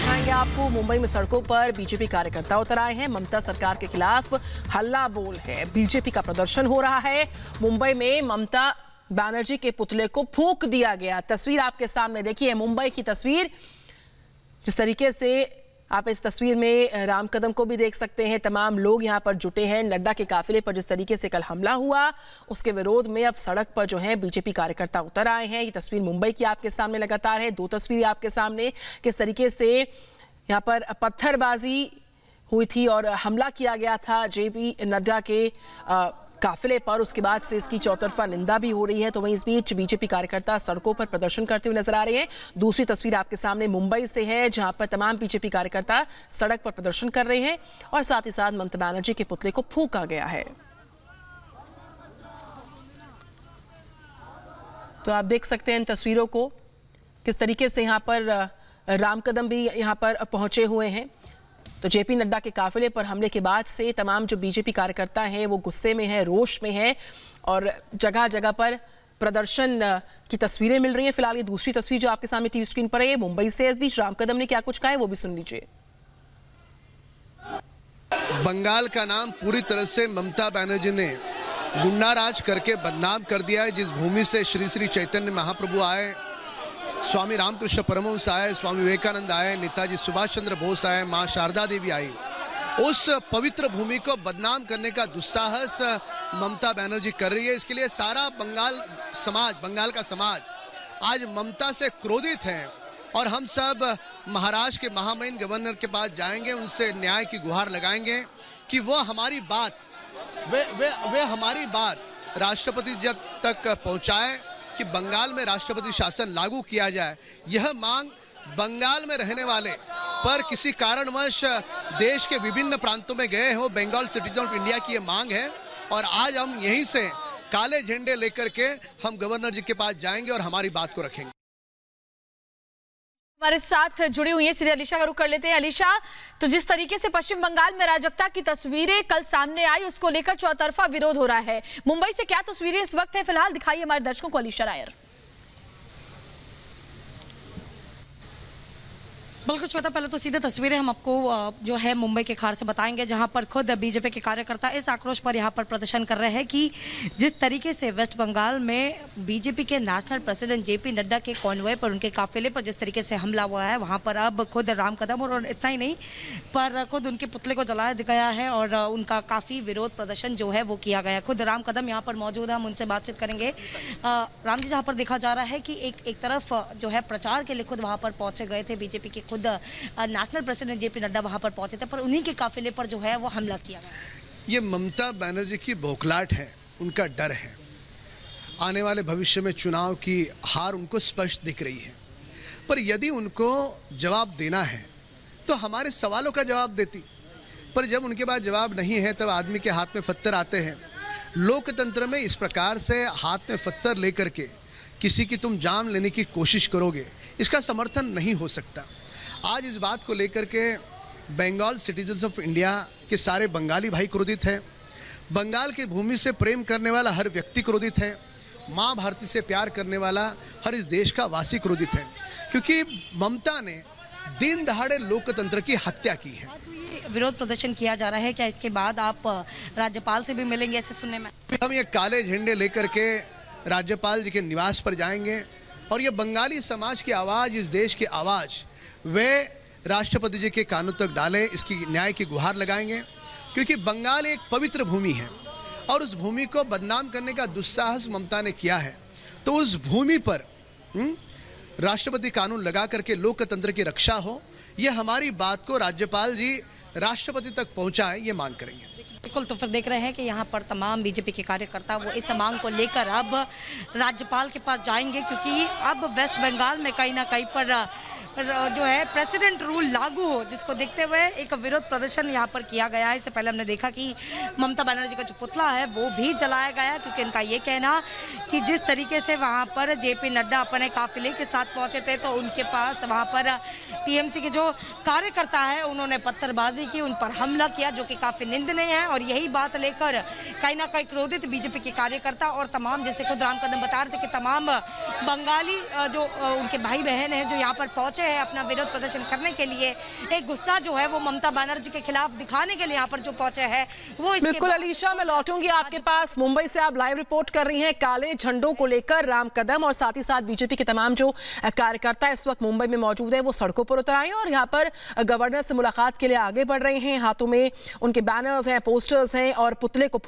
दिखाएंगे आपको। मुंबई में सड़कों पर बीजेपी कार्यकर्ता उतर आए हैं। ममता सरकार के खिलाफ हल्ला बोल है। बीजेपी का प्रदर्शन हो रहा है। मुंबई में ममता बनर्जी के पुतले को फूंक दिया गया। तस्वीर आपके सामने देखिए, मुंबई की तस्वीर। जिस तरीके से आप इस तस्वीर में राम कदम को भी देख सकते हैं। तमाम लोग यहां पर जुटे हैं। नड्डा के काफिले पर जिस तरीके से कल हमला हुआ, उसके विरोध में अब सड़क पर जो है बीजेपी कार्यकर्ता उतर आए हैं। ये तस्वीर मुंबई की आपके सामने लगातार है। दो तस्वीरें आपके सामने, किस तरीके से यहां पर पत्थरबाजी हुई थी और हमला किया गया था जेपी नड्डा के काफिले पर। उसके बाद से इसकी चौतरफा निंदा भी हो रही है। तो वहीं इस बीच बीजेपी कार्यकर्ता सड़कों पर प्रदर्शन करते हुए नजर आ रहे हैं। दूसरी तस्वीर आपके सामने मुंबई से है, जहां पर तमाम बीजेपी कार्यकर्ता सड़क पर प्रदर्शन कर रहे हैं और साथ ही साथ ममता बनर्जी के पुतले को फूंका गया है। तो आप देख सकते हैं इन तस्वीरों को, किस तरीके से यहां पर राम कदम भी यहां पर पहुंचे हुए हैं। तो जेपी नड्डा के काफिले पर हमले के बाद से तमाम जो बीजेपी कार्यकर्ता हैं वो गुस्से में हैं, रोष में हैं और जगह जगह पर प्रदर्शन की तस्वीरें मिल रही हैं। फिलहाल ये दूसरी तस्वीर जो आपके सामने टीवी स्क्रीन पर है, मुंबई से। इस बीच राम कदम ने क्या कुछ कहा है वो भी सुन लीजिए। बंगाल का नाम पूरी तरह से ममता बनर्जी ने गुंडा राज करके बदनाम कर दिया है। जिस भूमि से श्री श्री चैतन्य महाप्रभु आए, स्वामी रामकृष्ण परमहंस आए, स्वामी विवेकानंद आए, नेताजी सुभाष चंद्र बोस आए, मां शारदा देवी आई, उस पवित्र भूमि को बदनाम करने का दुस्साहस ममता बनर्जी कर रही है। इसके लिए सारा बंगाल का समाज आज ममता से क्रोधित है और हम सब महाराष्ट्र के महामहिम गवर्नर के पास जाएंगे, उनसे न्याय की गुहार लगाएंगे कि वो हमारी बात वे हमारी बात राष्ट्रपति जब तक पहुंचाए कि बंगाल में राष्ट्रपति शासन लागू किया जाए। यह मांग बंगाल में रहने वाले पर किसी कारणवश देश के विभिन्न प्रांतों में गए हो बंगाल सिटीजन ऑफ इंडिया की यह मांग है और आज हम यहीं से काले झंडे लेकर के हम गवर्नर जी के पास जाएंगे और हमारी बात को रखेंगे। हमारे साथ जुड़ी हुई है, सीधे अलीशा का रुख कर लेते हैं। अलीशा, तो जिस तरीके से पश्चिम बंगाल में अराजकता की तस्वीरें कल सामने आई, उसको लेकर चौतरफा विरोध हो रहा है। मुंबई से क्या तस्वीरें इस वक्त हैं फिलहाल, दिखाइए हमारे दर्शकों को। अलीशा नायर। बिल्कुल श्वेता, पहले तो सीधे तस्वीरें हम आपको जो है मुंबई के खार से बताएंगे, जहां पर खुद बीजेपी के कार्यकर्ता इस आक्रोश पर यहां पर प्रदर्शन कर रहे हैं कि जिस तरीके से वेस्ट बंगाल में बीजेपी के नेशनल प्रेसिडेंट जेपी नड्डा के कॉन्वॉय पर, उनके काफिले पर जिस तरीके से हमला हुआ है, वहां पर अब खुद राम कदम और इतना ही नहीं पर खुद उनके पुतले को जलाया गया है और उनका काफ़ी विरोध प्रदर्शन जो है वो किया गया है। खुद राम कदम यहाँ पर मौजूद है, हम उनसे बातचीत करेंगे। राम जी, जहाँ पर देखा जा रहा है कि एक तरफ जो है प्रचार के लिए खुद वहाँ पर पहुँचे गए थे बीजेपी के खुद नेशनल प्रेसिडेंट जेपी नड्डा वहां पर पहुंचे थे, पर उन्हीं के काफिले पर जो है वो हमला किया गया। ये ममता बनर्जी की बौखलाहट है, उनका डर है। आने वाले भविष्य में चुनाव की हार उनको स्पष्ट दिख रही है, पर यदि उनको जवाब देना है तो हमारे सवालों का जवाब देती। पर जब उनके पास जवाब नहीं है तब आदमी के हाथ में पत्थर आते हैं। लोकतंत्र में इस प्रकार से हाथ में पत्थर लेकर के किसी की तुम जान लेने की कोशिश करोगे, इसका समर्थन नहीं हो सकता। आज इस बात को लेकर के बंगाल सिटीजन्स ऑफ इंडिया के सारे बंगाली भाई क्रोधित हैं। बंगाल की भूमि से प्रेम करने वाला हर व्यक्ति क्रोधित है। माँ भारती से प्यार करने वाला हर इस देश का वासी क्रोधित है, क्योंकि ममता ने दिन दहाड़े लोकतंत्र की हत्या की है। तो ये विरोध प्रदर्शन किया जा रहा है, क्या इसके बाद आप राज्यपाल से भी मिलेंगे ऐसे सुनने में? हम ये काले झंडे लेकर के राज्यपाल जी के निवास पर जाएंगे और ये बंगाली समाज की आवाज़, इस देश की आवाज़ वे राष्ट्रपति जी के कानों तक डालें, इसकी न्याय की गुहार लगाएंगे। क्योंकि बंगाल एक पवित्र भूमि है और उस भूमि को बदनाम करने का दुस्साहस ममता ने किया है। तो उस भूमि पर राष्ट्रपति कानून लगा करके लोकतंत्र की रक्षा हो, ये हमारी बात को राज्यपाल जी राष्ट्रपति तक पहुंचाएं, ये मांग करेंगे। बिल्कुल, तो फिर देख रहे हैं कि यहाँ पर तमाम बीजेपी के कार्यकर्ता वो इस मांग को लेकर अब राज्यपाल के पास जाएंगे, क्योंकि अब वेस्ट बंगाल में कहीं ना कहीं पर जो है प्रेसिडेंट रूल लागू हो, जिसको देखते हुए एक विरोध प्रदर्शन यहाँ पर किया गया है। इससे पहले हमने देखा कि ममता बनर्जी का जो पुतला है वो भी जलाया गया है, क्योंकि इनका ये कहना कि जिस तरीके से वहाँ पर जेपी नड्डा अपने काफिले के साथ पहुँचे थे तो उनके पास वहाँ पर टीएमसी के जो कार्यकर्ता है उन्होंने पत्थरबाजी की, उन पर हमला किया, जो कि काफ़ी निंदनीय है। और यही बात लेकर कहीं ना कहीं क्रोधित बीजेपी के कार्यकर्ता और तमाम, जैसे खुद राम कदम बता रहे थे कि तमाम बंगाली जो उनके भाई बहन हैं जो यहाँ पर पहुँचे पहुंचे हैं अपना विरोध प्रदर्शन करने के लिए। एक गुस्सा जो है वो ममता बनर्जी के खिलाफ दिखाने के लिए यहाँ पर जो पहुंचे हैं वो इसके बिल्कुल अलीशा, मैं लौटूंगी आपके पास। मुंबई से आप लाइव रिपोर्ट कर रही हैं। काले झंडों को लेकर राम कदम और साथ ही साथ बीजेपी के तमाम जो कार्यकर्ता इस वक्त मुंबई में मौजूद है वो सड़कों पर उतर आए हैं और यहाँ पर गवर्नर से मुलाकात के लिए आगे बढ़ रहे हैं। हाथों में उनके बैनर्स हैं, पोस्टर्स हैं और पुतले को